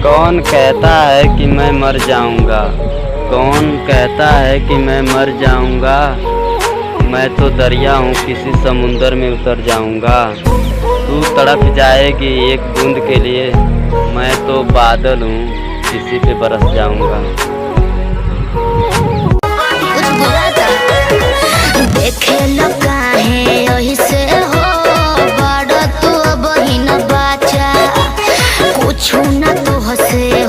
कौन कहता है कि मैं मर जाऊंगा? कौन कहता है कि मैं मर जाऊंगा? मैं तो दरिया हूँ, किसी समुंदर में उतर जाऊंगा। तू तड़प जाएगी एक बूंद के लिए, मैं तो बादल हूँ, किसी पे बरस जाऊंगा। देखे लगा है यही से हो बड़ा, तू बहिन बाचा कुछ न तो हसे